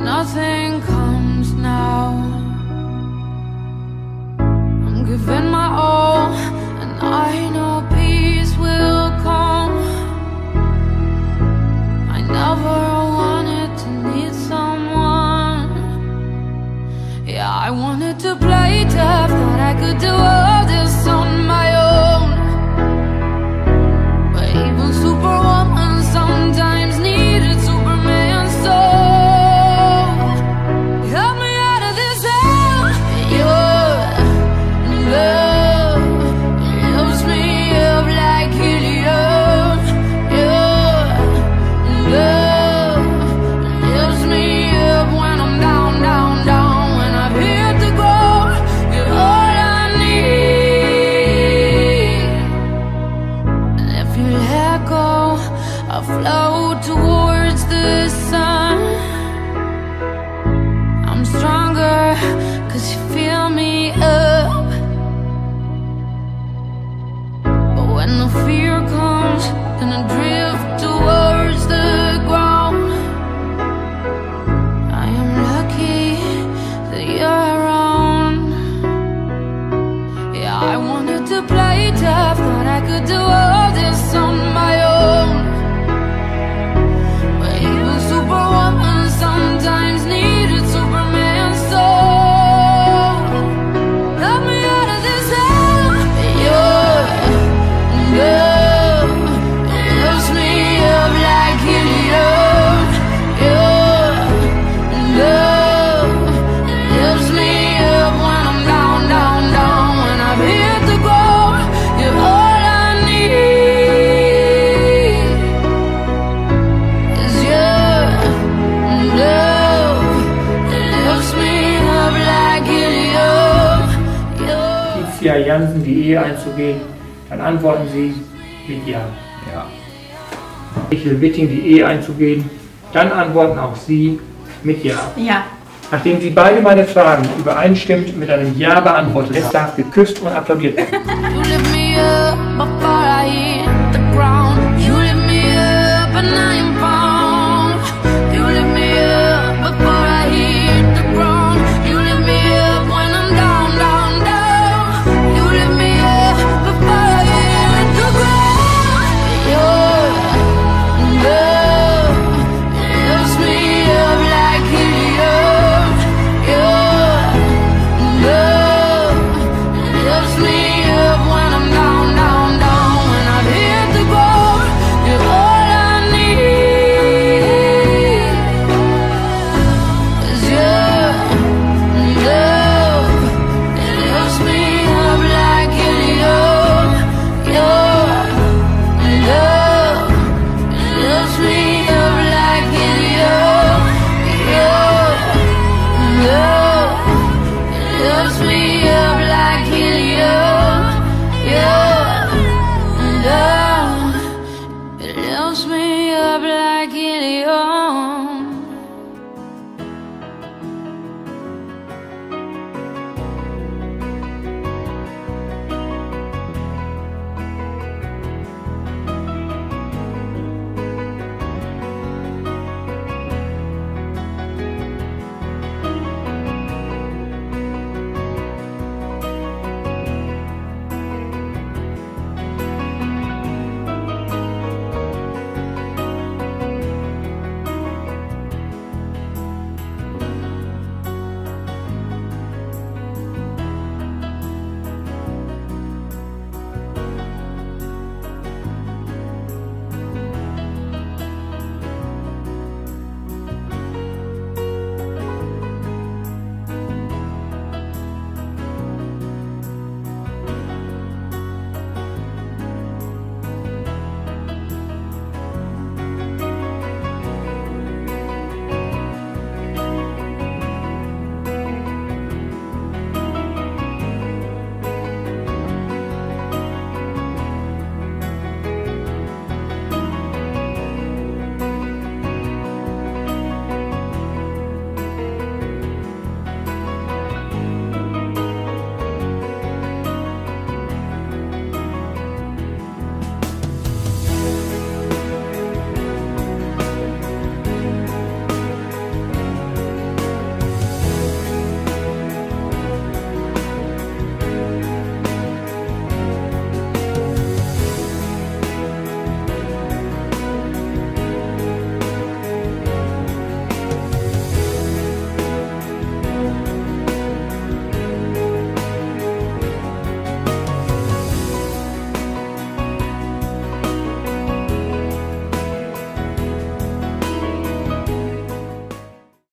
Nothing comes now. I'm giving my all, and I know peace will come. I never wanted to need someone. Yeah, I wanted to play tough, thought I could do all this on my own. But even Superwoman sometimes needed Superman's soul. I float towards the sun. I'm stronger 'cause you fill me up. But when the fear comes, then I drift towards the ground. I am lucky that you're around. Yeah, I wanted to play tough, thought I could do all this on my own. Sometimes needed Superman's soul. Help me out of this hell. Your love lifts me up like helium. Your love lifts me up when I'm down, down, down. When I've hit the ground, you're all I need. Is your love lifts me up like helium. Ticia Jansen, die Ehe einzugehen, dann antworten Sie mit Ja. Ja. Michael Witting, die Ehe einzugehen, dann antworten auch Sie mit Ja. Ja. Nachdem Sie beide meine Fragen übereinstimmend mit einem Ja beantwortet haben, es darf geküsst und applaudiert werden.